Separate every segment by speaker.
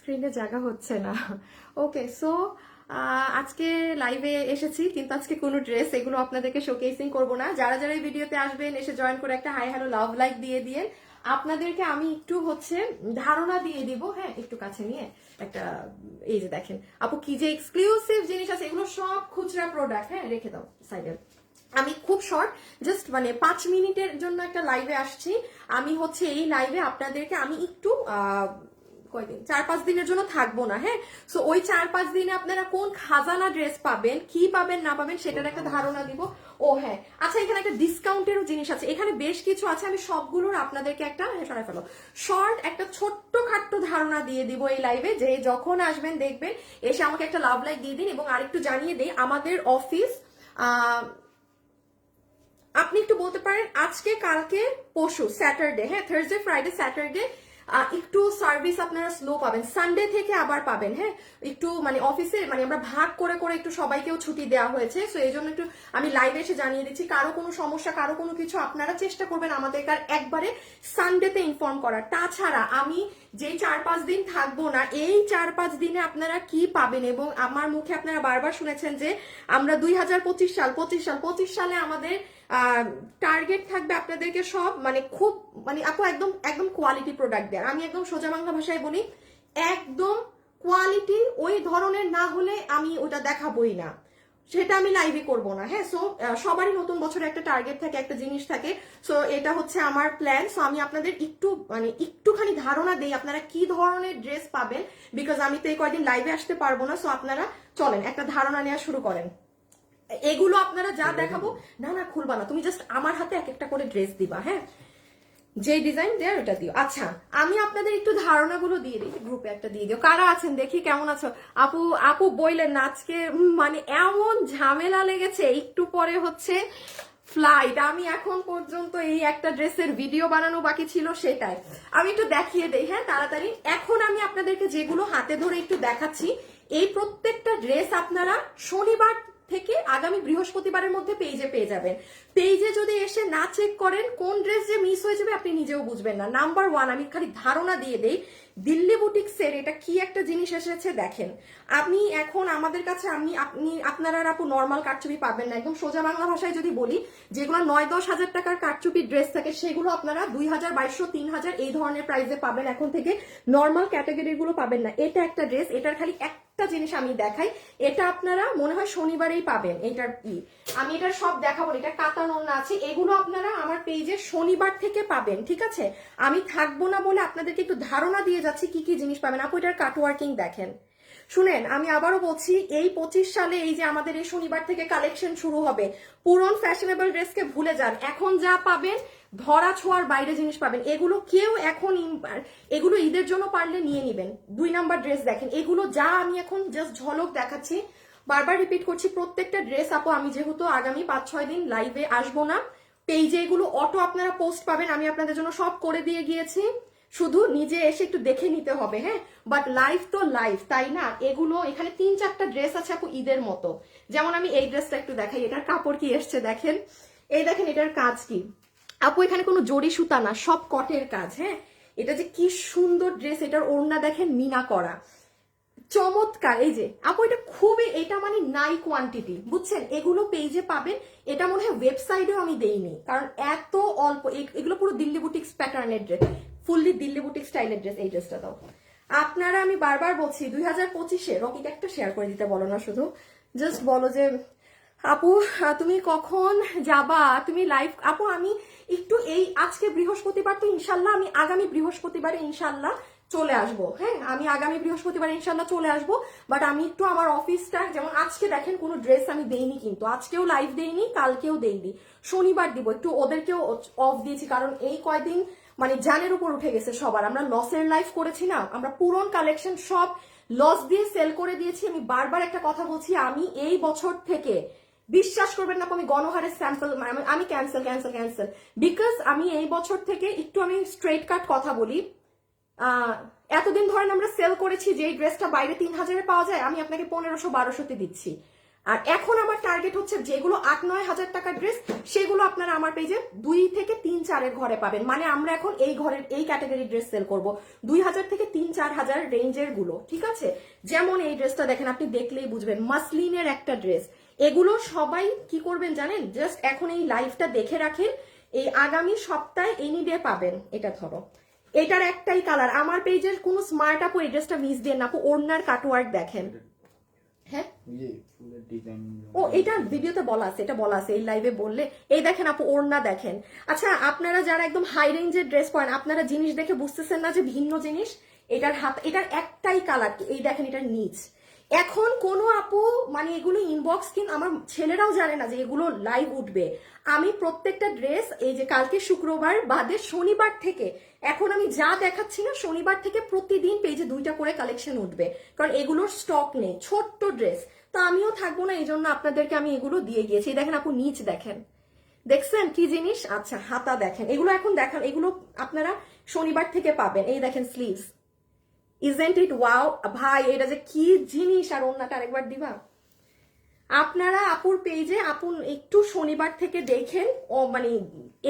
Speaker 1: স্ক্রিনে জায়গা হচ্ছে না। ওকে, সো আজকে লাইভে এসেছি, কিন্তু আজকে কোনো ড্রেস এগুলো আপনাদেরকে শোকেসিং করব না। যারা যারা এই ভিডিওতে আসবেন এসে জয়েন করে একটা হাই হ্যালো লাভ লাইক দিয়ে দিয়ে আপনাদেরকে আমি একটু ধারণা দিয়ে দিব। হ্যাঁ, একটু কাছে নিয়ে একটা, এই যে দেখেন আপু কি যে এক্সক্লুসিভ জিনিস আছে, এগুলো সব খুচরা প্রোডাক্ট। হ্যাঁ, রেখে দাও সাইডে। আমি খুব শর্ট, জাস্ট 5 মিনিটের জন্য একটা লাইভে আসছি। আমি এই লাইভে আপনাদেরকে আমি একটু কয়দিন 4-5 দিনের জন্য থাকবো না। হ্যাঁ, সো ওই 4-5 দিনে আপনারা কোন খাজানা ড্রেস পাবেন, কি পাবেন না পাবেন সেটার একটা ধারণা দিব। ও হ্যাঁ, আচ্ছা, এখানে একটা ডিসকাউন্টেরও জিনিস আছে, এখানে বেশ কিছু আছে। আমি সবগুলোর আপনাদেরকে একটা সরাই ফেলো শর্ট একটা ছোট্ট খাট্ট ধারণা দিয়ে দিব এই লাইভে। যে যখন আসবেন দেখবেন, এসে আমাকে একটা লাভ লাইক দিয়ে দিন। এবং আরেকটু জানিয়ে দিই, আমাদের অফিস আপনি একটু বলতে পারেন আজকে, কালকে, পরশু, স্যাটারডে, হ্যাঁ, থার্সডে, ফ্রাইডে, স্যাটারডে একটু সার্ভিস আপনারা স্লো পাবেন। সানডে থেকে আবার পাবেন। হ্যাঁ, একটু অফিসে আমরা ভাগ করে করে একটু সবাইকেও ছুটি দেওয়া হয়েছে। সো এই জন্য একটু আমি লাইভে এসে জানিয়ে দিচ্ছি, কারো কোনো সমস্যা, কারো কোনো কিছু, আপনারা চেষ্টা করবেন আমাদেরকে একবারে সানডেতে ইনফর্ম করার। তাছাড়া আমি যে 4-5 দিন থাকবো না, এই 4-5 দিনে আপনারা কি পাবেন, এবং আমার মুখে আপনারা বারবার শুনেছেন যে আমরা 2025 সালে আমাদের টার্গেট থাকবে আপনাদেরকে সব খুব আপু একদম একদম কোয়ালিটি প্রোডাক্ট দেয়। আমি একদম সোজা বাংলা ভাষায় বলি, একদম কোয়ালিটি ওই ধরনের না হলে আমি ওটা দেখাবোই না, সেটা আমি লাইভে করব না। হ্যাঁ, সো সবারই নতুন বছরে একটা টার্গেট থাকে, একটা জিনিস থাকে। সো এটা আমার প্ল্যান। সো আমি আপনাদের একটু একটুখানি ধারণা দেই আপনারা কি ধরনের ড্রেস পাবেন, বিকজ আমি তো এই কয়দিন লাইভে আসতে পারবো না। সো আপনারা চলেন একটা ধারণা নেওয়া শুরু করেন। এগুলো আপনারা যা দেখাবো, না না খুলবা না, তুমি জাস্ট আমার হাতে এক একটা করে ড্রেস দিবা। হ্যাঁ, যে ডিজাইন দেয় ওটা দিও। আচ্ছা, আমি আপনাদের একটু ধারণাগুলো দিয়ে দিই, গ্রুপে একটা দিয়ে দিও। কারা আছেন দেখি, কেমন আছো? আপু আপু বইলেন না আজকে, এমন ঝামেলা লেগেছে, একটু পরে ফ্লাইট। আমি এখন পর্যন্ত এই একটা ড্রেসের ভিডিও বানানো বাকি ছিল, সেটাই আমি একটু দেখিয়ে দেই। হ্যাঁ, তাড়াতাড়ি। এখন আমি আপনাদেরকে যেগুলো হাতে ধরে একটু দেখাচ্ছি, এই প্রত্যেকটা ড্রেস আপনারা শনিবার থেকে আগামী বৃহস্পতিবারের মধ্যে পেজে পেয়ে যাবেন। পেজে যদি এসে না চেক করেন, কোন ড্রেস যে মিস হয়ে যাবে আপনি নিজেও বুঝবেন না। নাম্বার 1, আমি খালি ধারণা দিয়ে দেই, দিল্লি বুটিক্সের এটা কি একটা জিনিস এসেছে দেখেন। আমি এখন আমাদের কাছে আপনারা আপু নর্মাল কারচুপি পাবেন না। একদম সোজা বাংলা ভাষায় যদি বলি, যেগুলো 9-10 হাজার টাকার কারচুপি ড্রেস থাকে, সেগুলো আপনারা 2000, 2200, 3000 এই ধরনের প্রাইসে পাবেন। এখন থেকে নর্মাল ক্যাটাগরি গুলো পাবেন না। এটা একটা ড্রেস, এটার খালি একটা জিনিস আমি দেখাই, এটা আপনারা মনে হয় শনিবারেই পাবেন। এটার আমি এটার সব দেখাবো, এটা কাতান ওড়না আছে, এগুলো আপনারা আমার পেজে শনিবার থেকে পাবেন। ঠিক আছে, আমি থাকবো না বলে আপনাদেরকে একটু ধারণা দিয়ে যাচ্ছি কি কি জিনিস পাবেন। আপু এটার কাটওয়ার্কিং দেখেন। শুনেন, আমি আবারও বলছি, এই 25 সালে এই যে আমাদের এই শনিবার থেকে কালেকশন শুরু হবে, পুরন ফ্যাশনেবল ড্রেসকে ভুলে যান। এখন যা পাবেন ধরা ছোঁয়ার বাইরে জিনিস পাবেন। এগুলো কেউ এখন এগুলো ঈদের জন্য পারলে নিয়ে নিবেন। 2 নাম্বার ড্রেস দেখেন, এগুলো যা আমি এখন জাস্ট ঝলক দেখাচ্ছি, বারবার রিপিট করছি, প্রত্যেকটা ড্রেস আপু আমি যেহেতু আগামী 5-6 দিন লাইভে আসবো না, পেজে এগুলো অটো আপনারা পোস্ট পাবেন। আমি আপনাদের জন্য সব করে দিয়ে গিয়েছি, শুধু নিজে এসে একটু দেখে নিতে হবে। হ্যাঁ, বাট লাইভ তো লাইভ, তাই না? এগুলো এখানে 3-4টা ড্রেস আছে আপু ঈদের মতো। যেমন আমি এই ড্রেসটা একটু দেখাই, এটার কাপড় কি এসছে দেখেন। এই দেখেন এটার কাজ কি আপু, এখানে কোনো জড়ি সুতা না, সব কটের কাজ। হ্যাঁ, এটা যে কি সুন্দর ড্রেস, এটার ওড়না দেখেন মিনা করা, চমৎকার। এই যে আপু এটা খুবই, এটা নাই কোয়ান্টিটি, বুঝছেন? এগুলো পেজে পাবেন। এটা মনে হয় ওয়েবসাইটেও আমি দেইনি, কারণ এত অল্প। এগুলো পুরো দিল্লি বুটিক্স প্যাটার্নের ড্রেস, ফুললি দিল্লি বুটিক স্টাইলের ড্রেস। এই ড্রেসটা দাও আপনারা, আমি বারবার বলছি 2025-এ রকিকে একটা শেয়ার করে দিতে বলো না, শুধু জাস্ট বলো যে আপু তুমি কখন যাবা, তুমি লাইভ। আপু আমি একটু আজকে বৃহস্পতিবার, তো ইনশাল্লাহ আমি আগামী বৃহস্পতিবারে ইনশাল্লাহ চলে আসবো। হ্যাঁ, আমি আগামী বৃহস্পতিবার ইনশাল্লাহ চলে আসবো। বাট আমি একটু আমার অফিসটা, যেমন আজকে দেখেন কোনো ড্রেস আমি দেইনি, কিন্তু আজকেও লাইভ দেইনি, কালকেও দেইনি, শনিবার দিব। একটু ওদেরকেও অফ দিয়েছি, কারণ এই কয়দিন জানের উপর উঠে গেছে সবার। আমরা লসের লাইভ করেছি না, আমরা পুরন কালেকশন সব লস দিয়ে সেল করে দিয়েছি। আমি বারবার একটা কথা বলছি, আমি এই বছর থেকে, বিশ্বাস করবেন না, আমি গণহারের স্যাম্পল আমি ক্যান্সেল ক্যান্সেল ক্যান্সেল, বিকজ আমি এই বছর থেকে একটু আমি স্ট্রেট কাট কথা বলি। এতদিন ধরেন আমরা সেল করেছি যে ড্রেসটা বাইরে 3000-এ পাওয়া যায়, আমি আপনাকে 1500-1200-তে দিচ্ছি। আর এখন আমার টার্গেট হচ্ছে যেগুলো 8-9 হাজার টাকার ড্রেস সেগুলো আপনারা আমার পেজে 2 থেকে 3-4 ঘরে পাবেন। মানে আমরা এখন এই ঘরের এই ক্যাটাগরি ড্রেস সেল করব 2000 থেকে 3-4 হাজার রেঞ্জের গুলো, ঠিক আছে? যেমন এই ড্রেসটা দেখেন, আপনি দেখলেই বুঝবেন, মাসলিনের একটা ড্রেস। এগুলো সবাই কি করবেন জানেন, জাস্ট এখন এই লাইভটা দেখে রাখেন, এই আগামী সপ্তাহে এনি ডে পাবেন। এটা ধরো, এটার একটাই কালার। আমার পেজের কোনো স্মার্ট আপু এই ড্রেসটা মিস দিয়ে না আপু, ওড়নার কাটওয়ার্ক দেখেন। হ্যাঁ ও এটা ভিডিওতে বলা আছে, এটা বলা আছে, এই লাইভে বললে। এই দেখেন আপু ওড়না দেখেন। আচ্ছা আপনারা যারা একদম হাই রেঞ্জের ড্রেস পরেন, আপনারা জিনিস দেখে বুঝতেছেন না যে ভিন্ন জিনিস। এটার হাত, এটার একটাই কালার, এই দেখেন এটার নিচ। এখন কোনো আপু মানে এগুলো ইনবক্স, কিন্তু আমার ছেলেরাও জানে না যে এগুলো লাইভ উঠবে। আমি প্রত্যেকটা ড্রেস এই যে কালকে শুক্রবার বাদে শনিবার থেকে, এখন আমি যা দেখাচ্ছি না, শনিবার থেকে প্রতিদিন পেজে 2টা করে কালেকশন উঠবে, কারণ এগুলোর স্টক নেই, ছোট্ট ড্রেস। তো আমিও থাকবো না, এই জন্য আপনাদেরকে আমি এগুলো দিয়ে গিয়েছি। দেখেন আপু নিচ দেখেন, দেখছেন কি জিনিস? আচ্ছা হাতা দেখেন, এগুলো এখন দেখান, এগুলো আপনারা শনিবার থেকে পাবেন। এই দেখেন স্লিভস, ইজেন্ট ইট ওয়াও ভাই, এটা যে কি জিনিস। আর ওন্নাটা আরেকবার দিবা। আপনারা আপুর পেজে আপু একটু শনিবার থেকে দেখেন, ও মানে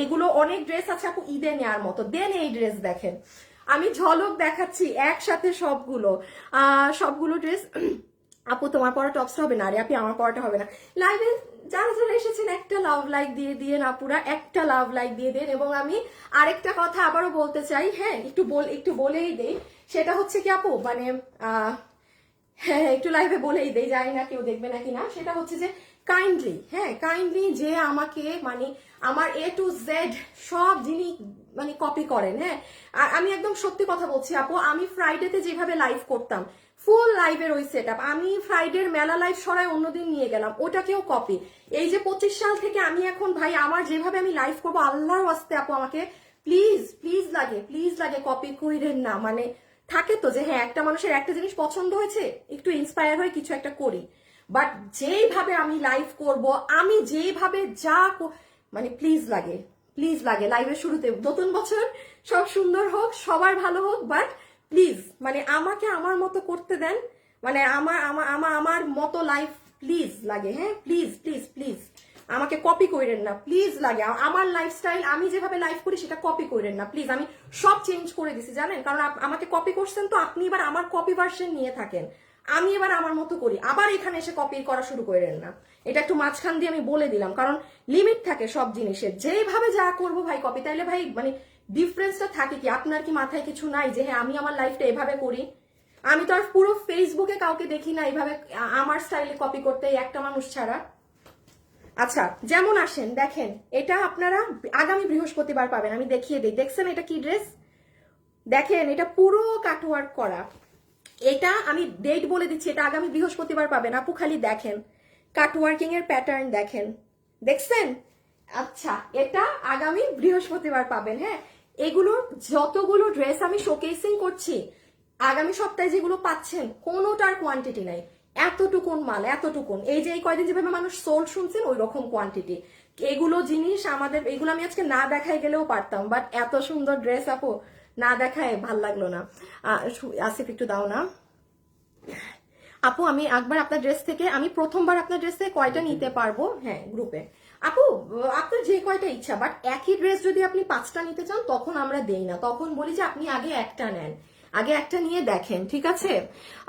Speaker 1: এগুলো অনেক ড্রেস আছে আপু ঈদে নেওয়ার মতো। দেন এই ড্রেস দেখেন, আমি ঝলক দেখাচ্ছি একসাথে সবগুলো ড্রেস। আপু তোমার পরা টপস হবে না, আরে আপনি আমার পরাটা হবে না। লাইভে যারা যারা এসেছেন একটা লাভ লাইক দিয়ে দিয়ে না, পুরা একটা লাভ লাইক দিয়ে দেন। এবং আমি আরেকটা কথা আবারও বলতে চাই, হ্যাঁ একটু বলেই দেই, সেটা হচ্ছে কি আপু মানে হ্যাঁ একটু লাইভে বলেই দেই, জানি না কেউ দেখবে নাকি না। সেটা হচ্ছে যে কাইন্ডলি যে আমাকে মানে আমার A to Z সব জিনিস মানে কপি করেন। হ্যাঁ আর আমি একদম সত্যি কথা বলছি আপু, আমি ফ্রাইডেতে যেভাবে লাইভ করতাম, ফুল লাইভের ওই সেট আপ, আমি ফ্রাইডের মেলা লাইভ সরাই অন্যদিন নিয়ে গেলাম, ওটাকেও কপি। এই যে 25 সাল থেকে আমি এখন ভাই আমার যেভাবে আমি লাইভ করবো, আল্লাহর ওয়াস্তে আপু আমাকে প্লিজ লাগে কপি কইরেন না। মানে থাকে তো যে হ্যাঁ একটা মানুষের একটা জিনিস পছন্দ হয়েছে, একটু ইন্সপায়ার হয়ে কিছু একটা করি, বাট যেইভাবে আমি লাইভ করব, আমি যেইভাবে মানে প্লিজ লাগে লাইভের শুরুতে, নতুন বছর সব সুন্দর হোক, সবার ভালো হোক, বাট প্লিজ মানে আমাকে আমার মতো করতে দেন, মানে আমার মতো লাইফ প্লিজ লাগে। হ্যাঁ প্লিজ আমাকে কপি করেন না, প্লিজ লাগে। আমার লাইফস্টাইল আমি যেভাবে লাইফ করি সেটা কপি করেন না প্লিজ। আমি সব চেঞ্জ করে দিছি জানেন, কারণ আমাকে কপি করছেন তো, আপনি এবার আমার কপি ভার্সন নিয়ে থাকেন, আমি এবার আমার মতো করি। আবার এখানে এসে কপি করা শুরু করেন না, এটা একটু মাঝখান দিয়ে আমি বলে দিলাম, কারণ লিমিট থাকে সব জিনিসের। যেভাবে যা করবো ভাই কপি, তাইলে ভাই মানে ডিফারেন্সটা থাকে কি? আপনার কি মাথায় কিছু নাই যে হ্যাঁ আমি আমার লাইফটা এভাবে করি? আমি তো আর পুরো ফেসবুকে কাউকে দেখি না এইভাবে আমার স্টাইলে কপি করতে, একটা মানুষ ছাড়া। আচ্ছা যেমন আসেন দেখেন, এটা আপনারা আগামী বৃহস্পতিবার পাবেন, আমি দেখিয়ে দিই। দেখছেন এটা কি ড্রেস? দেখেন এটা পুরো কাটওয়ার্ক করা, এটা আমি ডেট বলে দিচ্ছি, এটা আগামী বৃহস্পতিবার পাবেন আপু। খালি দেখেন কাটওয়ার্কিং এর প্যাটার্ন দেখছেন? আচ্ছা এটা আগামী বৃহস্পতিবার পাবেন। হ্যাঁ এগুলোর যতগুলো ড্রেস আমি শোকেসিং করছি, আগামী সপ্তাহে যেগুলো পাচ্ছেন কোনোটার কোয়ান্টিটি নাই, এতটুকুন মাল, এতটুকুন। এই যে এই কয়দিন যেভাবে মানুষ সোল শুনছেন ওই রকম কোয়ান্টিটি। এগুলো জিনিস আমাদের, এগুলো আমি আজকে না দেখাই গেলেও পারতাম, বাট এত সুন্দর ড্রেস আপু না দেখায় ভাল লাগলো না। আসিফ একটু দাও না আপু। আমি একবার আপনার ড্রেস থেকে, আমি প্রথমবার আপনার ড্রেস থেকে কয়টা নিতে পারবো? হ্যাঁ গ্রুপে আপু আপনার যে কয়টা ইচ্ছা, বাট একই ড্রেস যদি আপনি 5টা নিতে চান তখন আমরা দেই না, তখন বলি যে আপনি আগে একটা নেন, আগে একটা নিয়ে দেখেন, ঠিক আছে?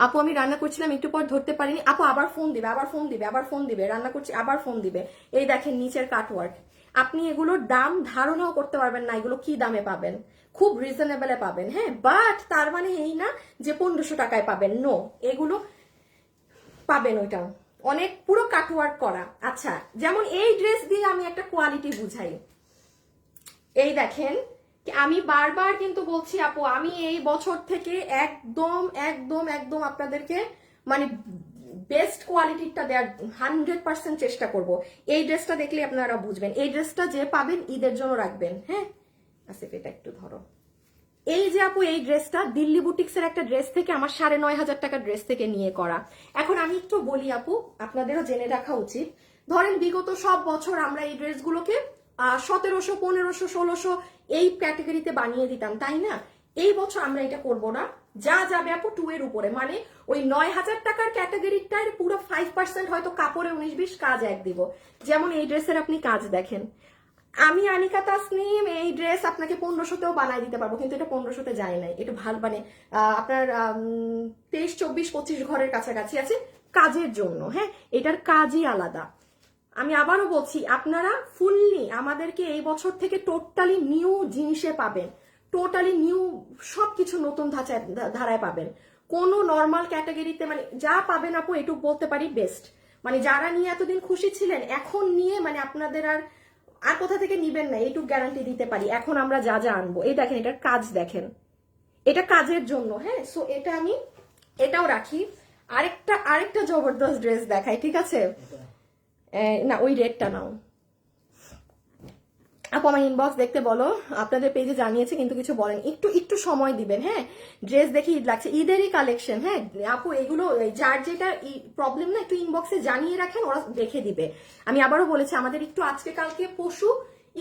Speaker 1: আপু আমি রান্না করছিলাম একটু পর ধরতে পারিনি আপু, আবার ফোন দিবে, রান্না করছি আবার ফোন দিবে। এই দেখেন নিচের কাটওয়ার্ক, আপনি এগুলোর দাম ধারণাও করতে পারবেন না এগুলো কি দামে পাবেন, খুব রিজনেবলে পাবেন। হ্যাঁ বাট তার মানে এই না যে 1500 টাকায় পাবেন, নো, এগুলো পাবেন ওইটাও অনেক পুরো কাটওয়ার্ক করা। আচ্ছা যেমন এই ড্রেস দিয়ে আমি একটা কোয়ালিটি বুঝাই, এই দেখেন আমি বারবার কিন্তু বলছি আপু, আমি এই বছর থেকে একদম আপনাদেরকে মানে বেস্ট কোয়ালিটিটা দেওয়ার 100% চেষ্টা করব। এই ড্রেসটা দেখলে আপনারা বুঝবেন, এই ড্রেসটা যে পাবেন ঈদের জন্য রাখবেন। হ্যাঁ আসিফ এটা একটু ধরো, এই যে আপু এই ড্রেসটা দিল্লি বুটিক্স এর একটা ড্রেস থেকে, আমার 9500 টাকার ড্রেস থেকে নিয়ে করা। এখন আমি একটু বলি আপু, আপনাদেরও জেনে রাখা উচিত, ধরেন বিগত সব বছর আমরা এই ড্রেসগুলোকে 1700, 1500, 1600 এই ক্যাটাগরিতে বানিয়ে দিতাম, তাই না? এই বছর আমরা এটা করব না, যা যাবে আপু 2 এর উপরে, মানে ওই 9,000 টাকার ক্যাটাগরিটার পুরো 5% হয়তো কাপড়ে 19-20 কাজ এক দিব। যেমন এই ড্রেসের আপনি কাজ দেখেন, আমি আনিকা তাসনিম এই ড্রেস আপনাকে 1500তেও বানাই দিতে পারবো, কিন্তু এটা 1500তে যায় নাই। এটা ভালো মানে আপনার 23, 24, 25 ঘরের কাছাকাছি আছে কাজের জন্য। হ্যাঁ, এটার কাজই আলাদা। আমি আবারও বলছি, আপনারা ফুললি আমাদেরকে এই বছর থেকে টোটালি নিউ জিনিসে পাবেন, টোটালি নিউ সবকিছু নতুন ধারায় পাবেন। কোনো নর্মাল ক্যাটাগরিতে মানে যা পাবেন আপু এটুকু বলতে পারি বেস্ট। মানে যারা নিয়ে এতদিন খুশি ছিলেন, এখন নিয়ে মানে আপনাদের আর কোথা থেকে নিবেন না, এইটুকু গ্যারান্টি দিতে পারি। এখন আমরা যা যা আনবো, এই দেখেন এটার কাজ দেখেন, এটা কাজের জন্য। হ্যাঁ, সো এটা আমি এটাও রাখি। আরেকটা জবরদস্ত ড্রেস দেখাই, ঠিক আছে? না, ওই রেডটা নাও আপু, আমার ইনবক্স দেখতে বলো। আপনাদের পেজে জানিয়েছে কিন্তু কিছু বলেন, একটু সময় দিবেন। হ্যাঁ, ড্রেস দেখে ঈদ লাগছে, ঈদেরই কালেকশন। হ্যাঁ আপু, এগুলো যার যেটা প্রবলেম না একটু ইনবক্সে জানিয়ে রাখেন, ওরা দেখে দিবে। আমি আবারও বলেছি, আমাদের একটু আজকে কালকে পরশু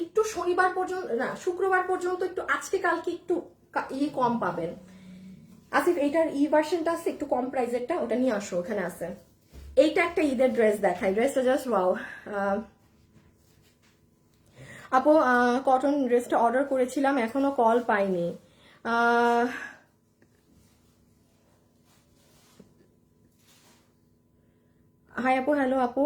Speaker 1: একটু শনিবার পর্যন্ত না শুক্রবার পর্যন্ত একটু আজকে কালকে একটু কম পাবেন। আসিফ, এইটার ভার্সনটা আছে একটু কম প্রাইসেরটা, ওটা নিয়ে আসো, ওখানে আছে। এইটা একটা ঈদের ড্রেস দেখাই, ড্রেসটা জাস্ট ওয়াও। আপু কটন ড্রেসটা অর্ডার করেছিলাম, এখনো কল পাইনি। হাই আপু, হ্যালো আপু,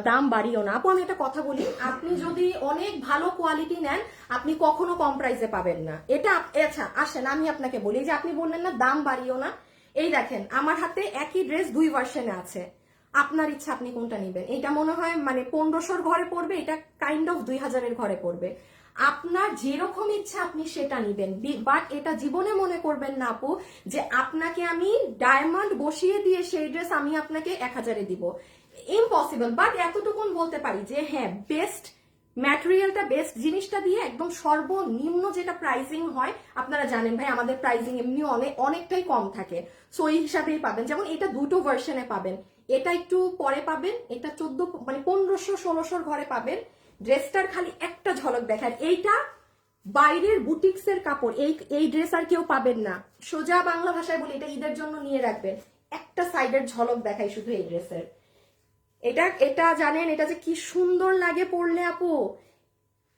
Speaker 1: দাম বাড়িও না। আপু আমি একটা কথা বলি, আপনি যদি অনেক ভালো কোয়ালিটি নেন, আপনি কখনো কম প্রাইসে পাবেন না। এটা আচ্ছা আসেন আমি আপনাকে বলি, যে আপনি বললেন না দাম বাড়িও না, এই দেখেন আমার হাতে একই ড্রেস 2 ভার্সনে আছে। আপনার ইচ্ছা আপনি কোনটা নেবেন। এটা মনে হয় মানে 1500-র ঘরে পড়বে, এটা কাইন্ড অফ 2000-এর ঘরে পড়বে। আপনার যেরকম ইচ্ছা আপনি সেটা নিবেন, বাট এটা জীবনে মনে করবেন না আপু যে আপনাকে আমি ডায়মন্ড বসিয়ে দিয়ে সেই ড্রেস আমি আপনাকে 1000-এ দিব, ইম্পসিবল। বাট এতটুকুন বলতে পারি যে হ্যাঁ, বেস্ট ম্যাটেরিয়ালটা, বেস্ট জিনিসটা দিয়ে একদম সর্বনিম্ন যেটা প্রাইসিং হয়, আপনারা জানেন ভাই আমাদের প্রাইসিং এমনি অনেকটাই কম থাকে, সো এই হিসাবেই পাবেন। যেমন এটা দুটো ভার্সনে পাবেন, এটা একটু পরে পাবেন, এটা 14 মানে 1500-1600-র ঘরে পাবেন। ড্রেসটার খালি একটা ঝলক দেখার, এইটা বাইরের বুটিক্সের কাপড়, এই ড্রেস আর কেউ পাবেন না। সোজা বাংলা ভাষায় বলি, এটা ঈদের জন্য নিয়ে রাখবেন। একটা সাইডের ঝলক দেখাই শুধু এই ড্রেসের। এটা জানেন এটা যে কি সুন্দর লাগে পরলে আপু।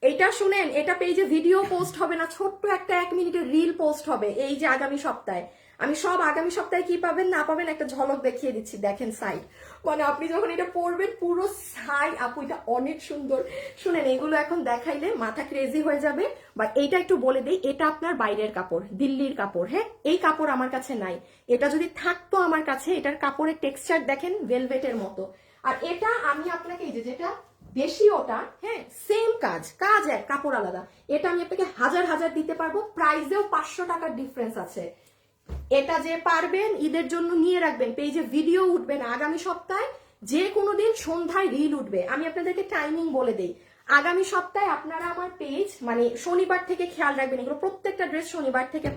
Speaker 1: এটা শুনেন, এটা পেজে ভিডিও পোস্ট হবে না, ছোট্ট একটা 1 মিনিটের রিল পোস্ট হবে এই যে আগামী সপ্তাহে। আমি সব আগামী সপ্তাহে কি পাবেন না পাবেন একটা ঝলক দেখিয়ে দিচ্ছি। দেখেন সাইড, মানে আপনি যখন এটা পরবেন পুরো সাই আপু, এটা অনেক সুন্দর। শুনেন, এগুলো এখন দেখাইলে মাথা ক্রেজি হয়ে যাবে। বা এইটা একটু বলে দেই, এটা আপনার বাইরের কাপড়, দিল্লির কাপড়। হ্যাঁ, এই কাপড় আমার কাছে নাই, এটা যদি থাকতো আমার কাছে, এটার কাপড়ের টেক্সচার দেখেন ভেলভেটের মতো। আর এটা আমি আপনাকে এই যেটা বেশি ওটা, হ্যাঁ সেম কাজ এক, কাপড় আলাদা। এটা আমি আপনাকে 1000 দিতে পারবো, প্রাইসেও 500 টাকার ডিফারেন্স আছে। এটা যে পারবেন ঈদের জন্য নিয়ে রাখবেন, পেজে ভিডিও উঠবে না আগামী সপ্তাহে, যে কোনো দিন সন্ধ্যায় রিল উঠবে। আমি আপনাদেরকে টাইমিং বলে দেই, আগামী সপ্তাহে আপনারা আমার পেজ মানে শনিবার থেকে খেয়াল রাখবেন, এগুলো প্রত্যেকটা ড্রেস শনিবার থেকে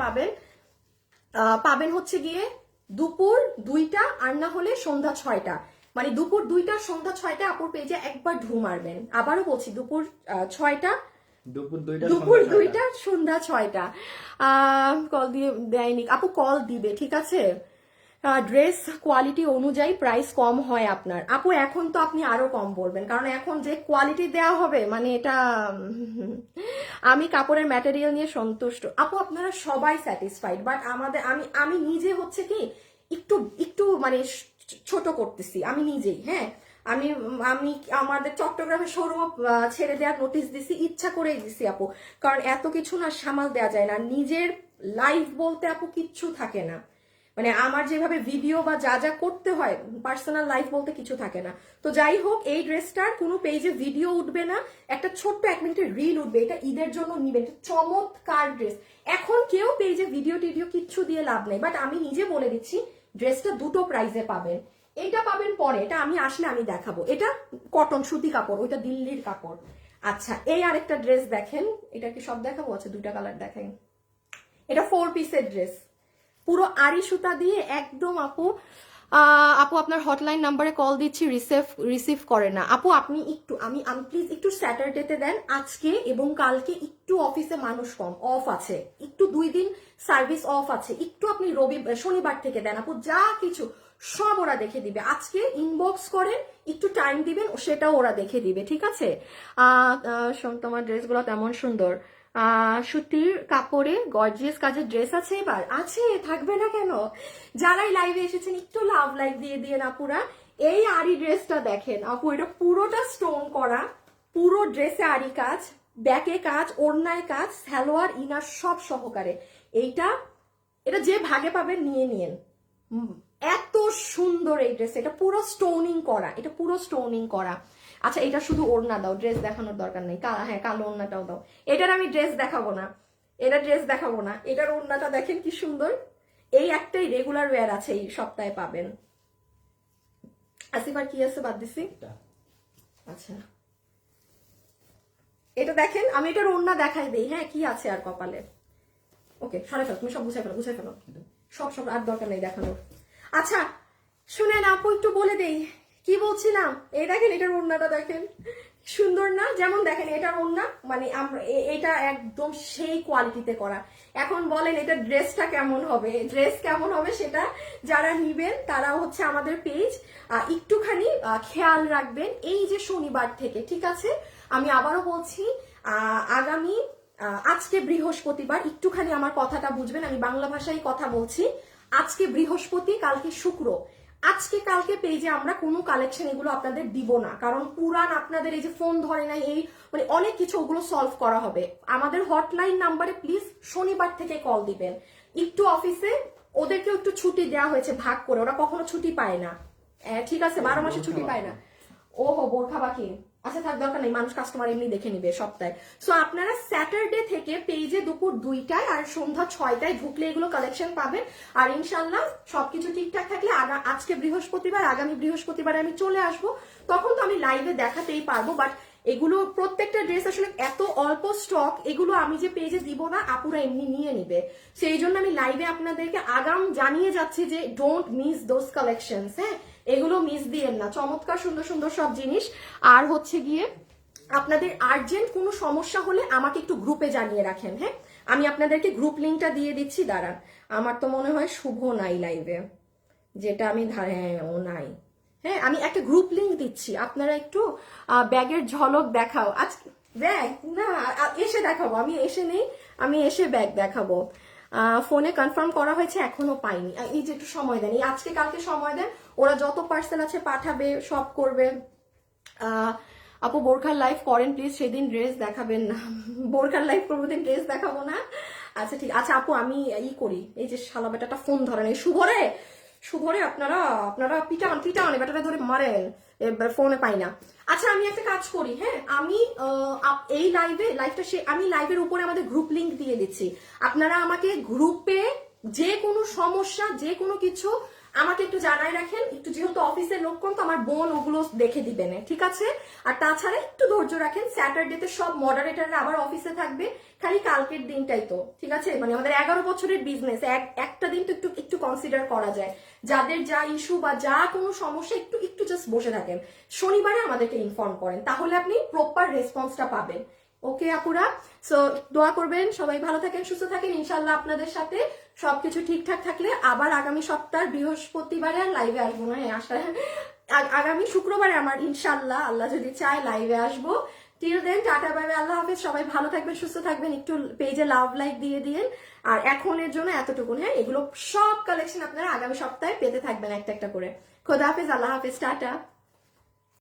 Speaker 1: পাবেন হচ্ছে গিয়ে দুপুর 2টা, আর না হলে সন্ধ্যা 6টা। মানে দুপুর 2টা সন্ধ্যা 6টা আপুর পেজে একবার ঢু মারবেন। আবারও বলছি, দুপুর 6টা, দুপুর 2টা সন্ধ্যা 6টা। কল দিয়ে দেয়নি আপু, কল দিবে, ঠিক আছে? ড্রেস কোয়ালিটি অনুযায়ী প্রাইস কম হয় আপনার আপু। এখন তো আপনি আরো কম বলবেন, কারণ এখন যে কোয়ালিটি দেওয়া হবে মানে এটা আমি কাপড়ের ম্যাটেরিয়াল নিয়ে সন্তুষ্ট আপু, আপনারা সবাই স্যাটিসফাইড, বাট আমি নিজে হচ্ছে কি একটু মানে ছোট করতেছি আমি নিজেই। হ্যাঁ, আমি আমাদের চট্টগ্রামের শোরুম ছেড়ে দেওয়ার নোটিশ দিছি, ইচ্ছা করেই দিছি আপু, কারণ এত কিছু না সামাল দেওয়া যায় না। নিজের লাইফ বলতে আপু কিচ্ছু থাকে না, মানে আমার যেভাবে ভিডিও বা যা যা করতে হয়, পার্সোনাল লাইফ বলতে কিছু থাকে না। তো যাই হোক, এই ড্রেসটার কোনো পেজে ভিডিও উঠবে না, একটা ছোট্ট 1 মিনিটের রিল উঠবে। এটা ঈদের জন্য নিবেন, এটা চমৎকার ড্রেস। এখন কেউ পেজে ভিডিও টিডিও কিচ্ছু দিয়ে লাভ নেই, বাট আমি নিজে বলে দিচ্ছি ড্রেসটা দুটো প্রাইসে পাবেন। এটা পাবেন পরে, এটা আমি আসলে আমি দেখাবো। এটা কটন সুতি কাপড়, ওইটা দিল্লির কাপড়। আচ্ছা, এই আরেকটা ড্রেস দেখেন, এটা কি সব দেখাবো? আচ্ছা, 2টা কালার দেখেন। এটা 4 পিসের ড্রেস, পুরো আড়ি সুতা দিয়ে একদম আপু আপু আপনার হটলাইন নাম্বারে কল দিচ্ছি, রিসিভ করে না। আপু আপনি একটু আমি প্লিজ একটু স্যাটারডেতে দেন, আজকে এবং কালকে একটু অফিসে মানুষ কম, অফ আছে, একটু 2 দিন সার্ভিস অফ আছে, একটু আপনি শনিবার থেকে দেন আপু, যা কিছু সব ওরা দেখে দিবে। আজকে ইনবক্স করেন, একটু টাইম দিবেন, সেটাও ওরা দেখে দিবে, ঠিক আছে? তোমার ড্রেসগুলো তেমন সুন্দর। সুতির কাপড়ে গর্জিয়াস কাজের ড্রেস আছে, এবার আছে, থাকবে না কেন? যারাই লাইভে এসেছেন একটু লাভ লাইক দিয়ে দিয়ে আপুরা। এই আরি ড্রেসটা দেখেন আপু, এটা পুরোটা স্টোন করা, পুরো ড্রেসে আরি কাজ, ব্যাকে কাজ, ওড়নায় কাজ, সালোয়ার ইনার সব সহকারে। এটা যে ভাগে পাবেন নিয়ে নিয়েন। এত সুন্দর এই ড্রেস, এটা পুরো স্টোনিং করা, এটা পুরো স্টোনিং করা। আচ্ছা এটা শুধু ওড়না দাও, ড্রেস দেখানোর দরকার নেই। হ্যাঁ কালো ওড়নাটাও দাও। এটার আমি ড্রেস দেখাবো না, এটার ওড়নাটা দেখেন কি সুন্দর। এই একটাই রেগুলার ওয়্যার আছে, এই সপ্তাহে পাবেন। আসিফার কি আছে বাদ দিছি? আচ্ছা এটা দেখেন, আমি এটার ওড়না দেখাই দিই। হ্যাঁ কি আছে আর কপালে? ওকে সরে ফেলো, তুমি সব গুছাই ফেলো সব আর দরকার নেই দেখানোর। আচ্ছা শুনেন আপু, একটু বলে দেই কি বলছিলাম। এই দেখেন এটার ওড়নাটা দেখেন, সুন্দর না? যেমন দেখেন এটার ওড়না, মানে এটা একদম সেই কোয়ালিটিতে করা। এখন বলেন এটা ড্রেসটা কেমন হবে? ড্রেস কেমন হবে সেটা যারা নিবেন তারা হচ্ছে আমাদের পেজ একটুখানি খেয়াল রাখবেন। এই যে শনিবার থেকে, ঠিক আছে? আমি আবারও বলছি, আগামী আজকে বৃহস্পতিবার, একটুখানি আমার কথাটা বুঝবেন, আমি বাংলা ভাষায় কথা বলছি। আজকে বৃহস্পতি, কালকে শুক্র, আজকে কালকে পেজে আমরা কোনো কালেকশন এগুলো আপনাদের দিব না, কারণ পুরান আপনাদের এই যে ফোন ধরে নাই, এই মানে অনেক কিছু ওগুলো সলভ করা হবে। আমাদের হটলাইন নাম্বারে প্লিজ শনিবার থেকে কল দিবেন। একটু অফিসে ওদেরকেও একটু ছুটি দেওয়া হয়েছে ভাগ করে, ওরা কখনো ছুটি পায় না, ঠিক আছে? 12 মাসে ছুটি পায় না। ওহো বোরখা বাকি, আচ্ছা থাক দরকার নেই, মানুষ কাস্টমার এমনি দেখে নিবে সপ্তাহে। সো আপনারা স্যাটারডে থেকে পেজে দুপুর 2টায় আর সন্ধ্যা 6টায় ঢুকলে এগুলো কালেকশন পাবেন। আর ইনশাল্লাহ সবকিছু ঠিকঠাক থাকলে আজকে বৃহস্পতিবার, আগামী বৃহস্পতিবার আমি চলে আসবো, তখন তো আমি লাইভে দেখাতেই পারবো। বাট এগুলো প্রত্যেকটা ড্রেস আসলে এত অল্প স্টক, এগুলো আমি যে পেজে দিব না, আপুরা এমনি নিয়ে নিবে। সেই জন্য আমি লাইভে আপনাদেরকে আগাম জানিয়ে যাচ্ছি যে ডোন্ট মিস দোজ কালেকশনস। হ্যাঁ এগুলো মিস দিয়েন না, চমৎকার সুন্দর সুন্দর সব জিনিস। আর হচ্ছে গিয়ে আপনাদের আর্জেন্ট কোনো সমস্যা হলে আমাকে একটু গ্রুপে জানিয়ে রাখেন। হ্যাঁ আমি আপনাদেরকে গ্রুপ লিঙ্কটা দিয়ে দিচ্ছি, দাঁড়ান। আমার তো মনে হয় শুভ নাই লাইভে, যেটা আমি হ্যাঁ ও নাই। হ্যাঁ আমি একটা গ্রুপ লিঙ্ক দিচ্ছি, আপনারা একটু ব্যাগের ঝলক দেখাও। আজকে ব্যাগ না, এসে দেখাবো, আমি এসে নেই, আমি এসে ব্যাগ দেখাবো। ফোনে কনফার্ম করা হয়েছে, এখনো পাইনি। এই যে একটু সময় দেন, এই আজকে কালকে সময় দেন, ওরা যত পার্সেল আছে পাঠাবে, সব করবে। আপু বোরখার লাইভ করেন প্লিজ, সেদিন ড্রেস দেখাবেন না। বোরখার লাইভ করবো, দিন ড্রেস দেখাবো না। আচ্ছা ঠিক আচ্ছা আপু, আমি করি, এই যে শালা বেটাটা ফোন ধরেন, এই শুভরে আপনারা পিটান বেটাটা ধরে মারেন, ফোনে পাই না। আচ্ছা আমি একটা কাজ করি, হ্যাঁ আমি এই আমি লাইভের উপরে আমাদের গ্রুপ লিংক দিয়ে দিচ্ছি। আপনারা আমাকে গ্রুপে যে কোনো সমস্যা, যে কোনো কিছু আমাকে একটু জানাই রাখেন, একটু যেহেতু অফিসের লোক কম তো আমার বোন ওগুলো দেখে দিবেন, ঠিক আছে? আর তাছাড়া একটু ধৈর্য রাখেন, স্যাটারডেতে সব মডারেটররা আবার অফিসে থাকবে, খালি কালকের দিনটাই তো, ঠিক আছে? মানে আমাদের 11 বছরের বিজনেস, একটা দিন তো একটু কনসিডার করা যায়। যাদের যা ইস্যু বা যা কোনো সমস্যা, একটু জাস্ট বসে থাকেন, শনিবারে আমাদেরকে ইনফর্ম করেন, তাহলে আপনি প্রপার রেসপন্সটা পাবেন। ওকে আপুরা, সো দোয়া করবেন, সবাই ভালো থাকেন, সুস্থ থাকেন। ইনশাল্লাহ আপনাদের সাথে সবকিছু ঠিকঠাক থাকলে আবার আগামী সপ্তাহ বৃহস্পতিবারে আর লাইভে আসবো না, আগামী শুক্রবারে আমার ইনশাল্লাহ আল্লাহ যদি চায় লাইভে আসবো। Till then tata bye bye, আল্লাহ হাফেজ, সবাই ভালো থাকবেন, সুস্থ থাকবেন, একটু পেজে লাভ লাইক দিয়ে দিন। আর এখনের জন্য এতটুকু, হ্যাঁ এগুলো সব কালেকশন আপনারা আগামী সপ্তাহে পেতে থাকবেন একটা একটা করে। খোদা হাফেজ, আল্লাহ হাফেজ, টাটা।